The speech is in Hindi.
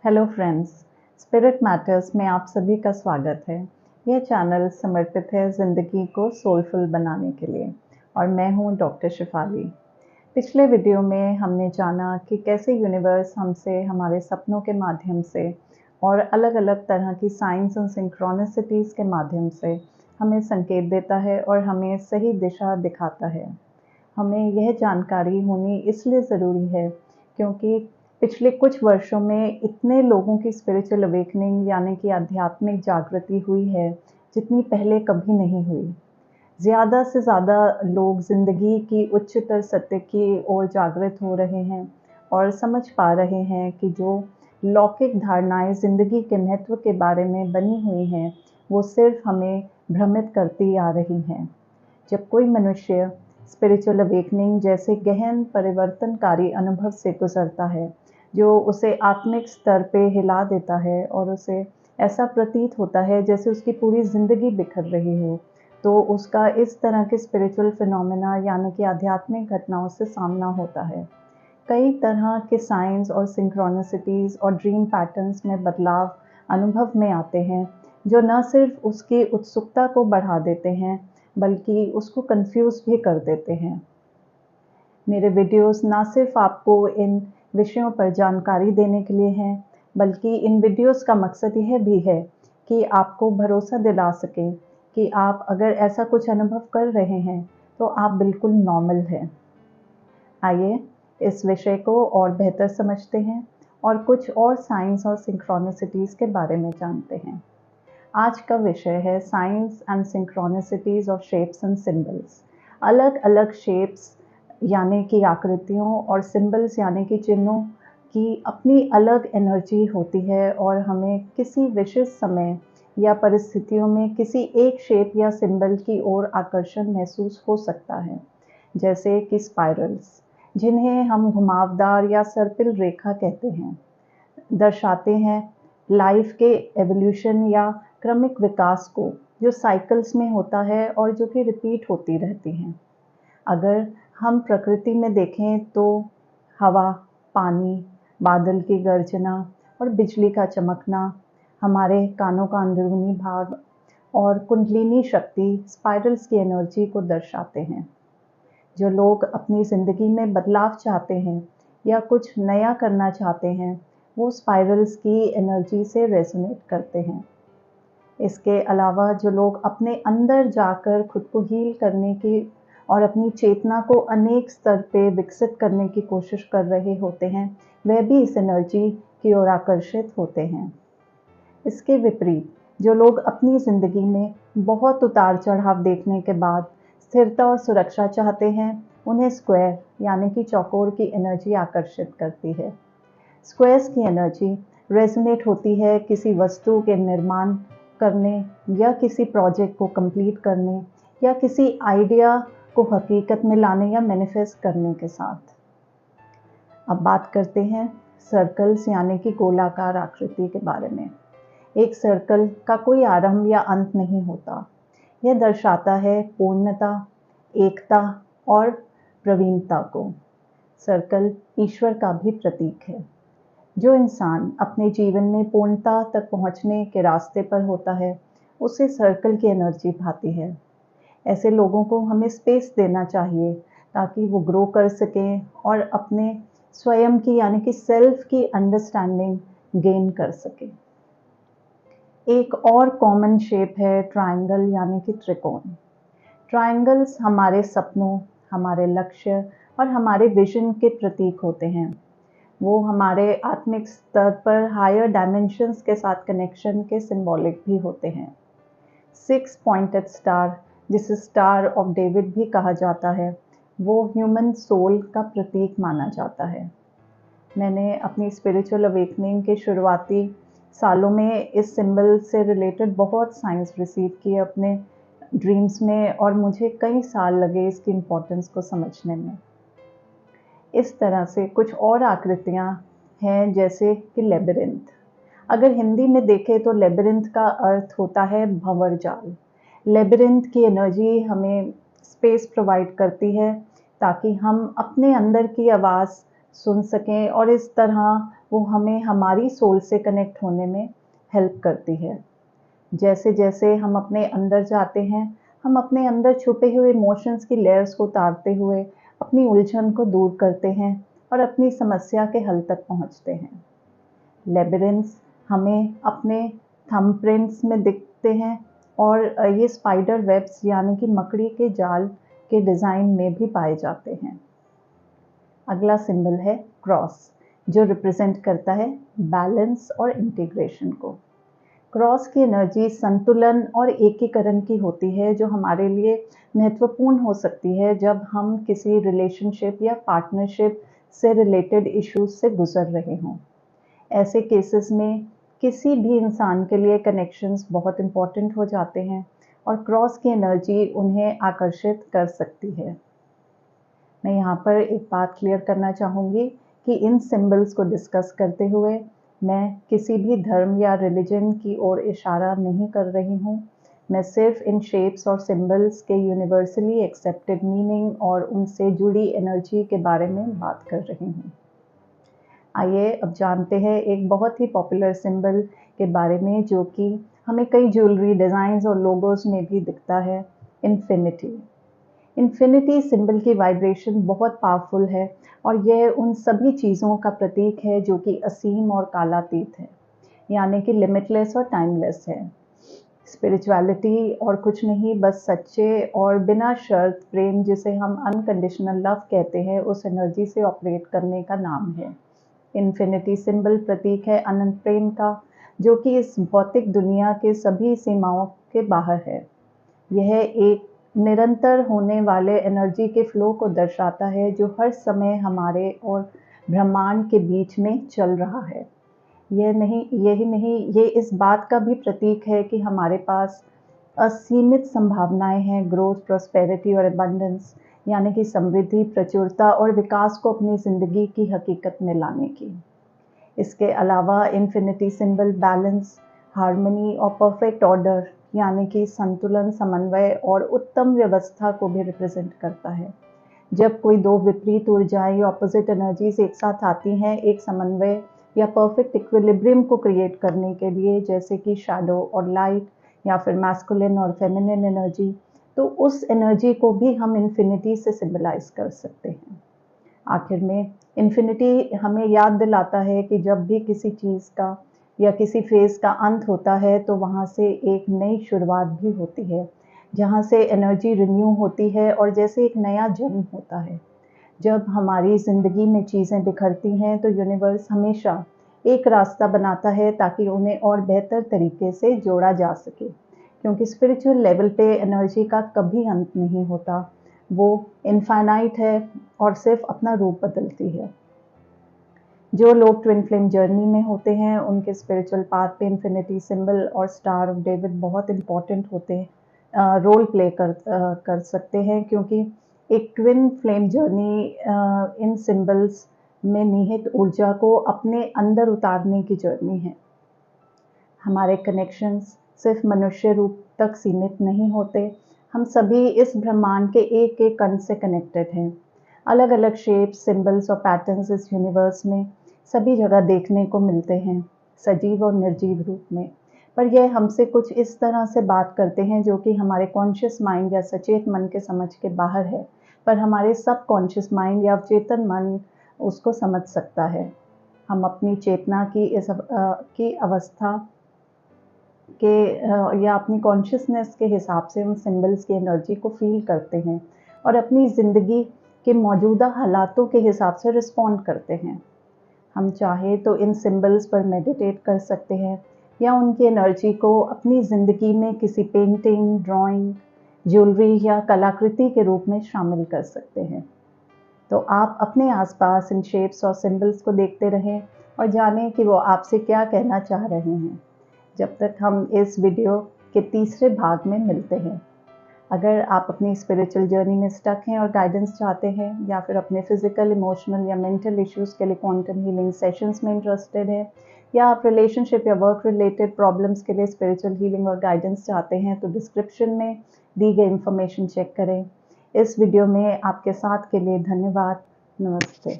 हेलो फ्रेंड्स, स्पिरिट मैटर्स में आप सभी का स्वागत है। यह चैनल समर्पित है ज़िंदगी को सोलफुल बनाने के लिए और मैं हूं डॉक्टर शिफाली। पिछले वीडियो में हमने जाना कि कैसे यूनिवर्स हमसे हमारे सपनों के माध्यम से और अलग-अलग तरह की साइंस और सिंक्रोनिसिटीज़ के माध्यम से हमें संकेत देता है और हमें सही दिशा दिखाता है। हमें यह जानकारी होनी इसलिए ज़रूरी है क्योंकि पिछले कुछ वर्षों में इतने लोगों की स्पिरिचुअल अवेकनिंग यानी कि आध्यात्मिक जागृति हुई है जितनी पहले कभी नहीं हुई। ज़्यादा से ज़्यादा लोग ज़िंदगी की उच्चतर सत्य की ओर जागृत हो रहे हैं और समझ पा रहे हैं कि जो लौकिक धारणाएं ज़िंदगी के महत्व के बारे में बनी हुई हैं वो सिर्फ हमें भ्रमित करती आ रही हैं। जब कोई मनुष्य स्पिरिचुअल अवेकनिंग जैसे गहन परिवर्तनकारी अनुभव से गुजरता है जो उसे आत्मिक स्तर पे हिला देता है और उसे ऐसा प्रतीत होता है जैसे उसकी पूरी ज़िंदगी बिखर रही हो, तो उसका इस तरह के स्पिरिचुअल फिनोमेना यानी कि आध्यात्मिक घटनाओं से सामना होता है। कई तरह के साइंस और सिंक्रोनिसिटीज़ और ड्रीम पैटर्न्स में बदलाव अनुभव में आते हैं जो न सिर्फ उसकी उत्सुकता को बढ़ा देते हैं बल्कि उसको कंफ्यूज भी कर देते हैं। मेरे वीडियोस ना सिर्फ आपको इन विषयों पर जानकारी देने के लिए हैं बल्कि इन वीडियोस का मकसद यह भी है कि आपको भरोसा दिला सके कि आप अगर ऐसा कुछ अनुभव कर रहे हैं तो आप बिल्कुल नॉर्मल हैं। आइए इस विषय को और बेहतर समझते हैं और कुछ और साइंस और सिंक्रोनिसिटीज़ के बारे में जानते हैं। आज का विषय है science and synchronicities of shapes and symbols. अलग अलग शेप्स यानी कि आकृतियों और सिंबल्स यानी कि चिन्हों की अपनी अलग एनर्जी होती है और हमें किसी विशेष समय या परिस्थितियों में किसी एक शेप या सिंबल की ओर आकर्षण महसूस हो सकता है, जैसे कि स्पाइरल्स जिन्हें हम घुमावदार या सर्पिल रेखा कहते हैं, दर्शाते हैं लाइफ के एवोल्यूशन या क्रमिक विकास को जो साइकिल्स में होता है और जो कि रिपीट होती रहती हैं। अगर हम प्रकृति में देखें तो हवा, पानी, बादल की गर्जना और बिजली का चमकना, हमारे कानों का अंदरूनी भाग और कुंडलिनी शक्ति स्पाइरल्स की एनर्जी को दर्शाते हैं। जो लोग अपनी ज़िंदगी में बदलाव चाहते हैं या कुछ नया करना चाहते हैं वो स्पाइरल्स की एनर्जी से रेजोनेट करते हैं। इसके अलावा जो लोग अपने अंदर जाकर खुद को हील करने की और अपनी चेतना को अनेक स्तर पे विकसित करने की कोशिश कर रहे होते हैं वह भी इस एनर्जी की ओर आकर्षित होते हैं। इसके विपरीत जो लोग अपनी ज़िंदगी में बहुत उतार चढ़ाव देखने के बाद स्थिरता और सुरक्षा चाहते हैं उन्हें स्क्वायर यानी कि चौकोर की एनर्जी आकर्षित करती है। स्क्वायर्स की एनर्जी रेजोनेट होती है किसी वस्तु के निर्माण करने या किसी प्रोजेक्ट को कंप्लीट करने या किसी आइडिया को हकीकत में लाने या मैनिफेस्ट करने के साथ। अब बात करते हैं सर्कल्स यानी कि गोलाकार आकृति के बारे में। एक सर्कल का कोई आरंभ या अंत नहीं होता। यह दर्शाता है पूर्णता, एकता और प्रवीणता को। सर्कल ईश्वर का भी प्रतीक है। जो इंसान अपने जीवन में पूर्णता तक पहुंचने के रास्ते पर होता है उसे सर्कल की एनर्जी भाती है। ऐसे लोगों को हमें स्पेस देना चाहिए ताकि वो ग्रो कर सकें और अपने स्वयं की यानी कि सेल्फ की अंडरस्टैंडिंग गेन कर सकें। एक और कॉमन शेप है ट्रायंगल यानी कि त्रिकोण। ट्रायंगल्स हमारे सपनों, हमारे लक्ष्य और हमारे विजन के प्रतीक होते हैं। वो हमारे आत्मिक स्तर पर हायर डायमेंशंस के साथ कनेक्शन के सिंबॉलिक भी होते हैं। 6 पॉइंटेड स्टार जिसे स्टार ऑफ डेविड भी कहा जाता है वो ह्यूमन सोल का प्रतीक माना जाता है। मैंने अपनी स्पिरिचुअल अवेकनिंग के शुरुआती सालों में इस सिंबल से रिलेटेड बहुत साइंस रिसीव किए अपने ड्रीम्स में और मुझे कई साल लगे इसकी इम्पोर्टेंस को समझने में। इस तरह से कुछ और आकृतियाँ हैं जैसे कि लेबिरिंथ। अगर हिंदी में देखें तो लेबिरिंथ का अर्थ होता है भंवर जाल। लेबिरिंथ की एनर्जी हमें स्पेस प्रोवाइड करती है ताकि हम अपने अंदर की आवाज़ सुन सकें और इस तरह वो हमें हमारी सोल से कनेक्ट होने में हेल्प करती है। जैसे जैसे हम अपने अंदर जाते हैं, हम अपने अंदर छुपे हुए इमोशंस की लेयर्स को उतारते हुए अपनी उलझन को दूर करते हैं और अपनी समस्या के हल तक पहुंचते हैं। लेबिरिंथ्स हमें अपने थंबप्रिंट्स में दिखते हैं और ये स्पाइडर वेब्स यानी कि मकड़ी के जाल के डिज़ाइन में भी पाए जाते हैं। अगला सिंबल है क्रॉस, जो रिप्रेजेंट करता है बैलेंस और इंटीग्रेशन को। क्रॉस की एनर्जी संतुलन और एकीकरण की होती है, जो हमारे लिए महत्वपूर्ण हो सकती है जब हम किसी रिलेशनशिप या पार्टनरशिप से रिलेटेड इश्यूज से गुजर रहे हों। ऐसे केसेस में किसी भी इंसान के लिए कनेक्शंस बहुत इम्पोर्टेंट हो जाते हैं और क्रॉस की एनर्जी उन्हें आकर्षित कर सकती है। मैं यहाँ पर एक बात क्लियर करना चाहूँगी कि इन सिंबल्स को डिस्कस करते हुए मैं किसी भी धर्म या रिलीजन की ओर इशारा नहीं कर रही हूँ। मैं सिर्फ इन शेप्स और सिंबल्स के यूनिवर्सली एक्सेप्टेड मीनिंग और उनसे जुड़ी एनर्जी के बारे में बात कर रही हूँ। आइए अब जानते हैं एक बहुत ही पॉपुलर सिंबल के बारे में, जो कि हमें कई ज्वेलरी डिज़ाइंस और लोगोज में भी दिखता है, इन्फिनिटी। इन्फिनिटी सिंबल की वाइब्रेशन बहुत पावरफुल है और यह उन सभी चीज़ों का प्रतीक है जो कि असीम और कालातीत है, यानी कि लिमिटलेस और टाइमलेस है। स्पिरिचुअलिटी और कुछ नहीं, बस सच्चे और बिना शर्त प्रेम, जिसे हम अनकंडीशनल लव कहते हैं, उस एनर्जी से ऑपरेट करने का नाम है। इन्फिनिटी सिंबल प्रतीक है अनंत प्रेम का, जो कि इस भौतिक दुनिया के सभी सीमाओं के बाहर है। यह एक निरंतर होने वाले एनर्जी के फ्लो को दर्शाता है, जो हर समय हमारे और ब्रह्मांड के बीच में चल रहा है। यही नहीं, ये इस बात का भी प्रतीक है कि हमारे पास असीमित संभावनाएं हैं ग्रोथ, प्रॉस्पेरिटी और अबंडेंस, यानी कि समृद्धि, प्रचुरता और विकास को अपनी ज़िंदगी की हकीकत में लाने की। इसके अलावा इन्फिनिटी सिंबल बैलेंस, हार्मनी और परफेक्ट ऑर्डर, यानी कि संतुलन, समन्वय और उत्तम व्यवस्था को भी रिप्रेजेंट करता है। जब कोई दो विपरीत ऊर्जाएं या ऑपोजिट एनर्जीज एक साथ आती हैं एक समन्वय या परफेक्ट इक्विलिब्रियम को क्रिएट करने के लिए, जैसे कि शैडो और लाइट या फिर मैस्कुलिन और फेमिनिन एनर्जी, तो उस एनर्जी को भी हम इन्फिनिटी से सिंबलाइज कर सकते हैं। आखिर में इन्फिनिटी हमें याद दिलाता है कि जब भी किसी चीज़ का या किसी फेज़ का अंत होता है तो वहाँ से एक नई शुरुआत भी होती है, जहाँ से एनर्जी रिन्यू होती है और जैसे एक नया जन्म होता है। जब हमारी ज़िंदगी में चीज़ें बिखरती हैं तो यूनिवर्स हमेशा एक रास्ता बनाता है ताकि उन्हें और बेहतर तरीके से जोड़ा जा सके, क्योंकि स्पिरिचुअल लेवल पे एनर्जी का कभी अंत नहीं होता, वो इनफाइनाइट है और सिर्फ अपना रूप बदलती है। जो लोग ट्विन फ्लेम जर्नी में होते हैं उनके स्पिरिचुअल पाथ पे इन्फिनिटी सिंबल और स्टार ऑफ डेविड बहुत इम्पॉर्टेंट होते हैं, रोल प्ले कर सकते हैं, क्योंकि एक twin flame journey in symbols में निहित ऊर्जा को अपने अंदर उतारने की जर्नी है। हमारे कनेक्शंस सिर्फ मनुष्य रूप तक सीमित नहीं होते, हम सभी इस ब्रह्मांड के एक एक कण से कनेक्टेड हैं। अलग अलग शेप्स, सिंबल्स और पैटर्न्स इस यूनिवर्स में सभी जगह देखने को मिलते हैं, सजीव और निर्जीव रूप में। पर यह हमसे कुछ इस तरह से बात करते हैं जो कि हमारे कॉन्शियस माइंड या सचेत मन के समझ के बाहर है, पर हमारे सब कॉन्शियस माइंड या अवचेतन मन उसको समझ सकता है। हम अपनी चेतना की अवस्था के या अपनी कॉन्शियसनेस के हिसाब से उन सिंबल्स की एनर्जी को फील करते हैं और अपनी ज़िंदगी के मौजूदा हालातों के हिसाब से रिस्पॉन्ड करते हैं। हम चाहे तो इन सिंबल्स पर मेडिटेट कर सकते हैं या उनकी एनर्जी को अपनी ज़िंदगी में किसी पेंटिंग, ड्राइंग, ज्वेलरी या कलाकृति के रूप में शामिल कर सकते हैं। तो आप अपने आसपास इन शेप्स और सिंबल्स को देखते रहें और जानें कि वो आपसे क्या कहना चाह रहे हैं, जब तक हम इस वीडियो के तीसरे भाग में मिलते हैं। अगर आप अपनी स्पिरिचुअल जर्नी में स्टक हैं और गाइडेंस चाहते हैं, या फिर अपने फिजिकल, इमोशनल या मेंटल इश्यूज़ के लिए क्वांटम हीलिंग सेशंस में इंटरेस्टेड हैं, या आप रिलेशनशिप या वर्क रिलेटेड प्रॉब्लम्स के लिए स्पिरिचुअल हीलिंग और गाइडेंस चाहते हैं, तो डिस्क्रिप्शन में दी गई इन्फॉर्मेशन चेक करें। इस वीडियो में आपके साथ के लिए धन्यवाद। नमस्ते।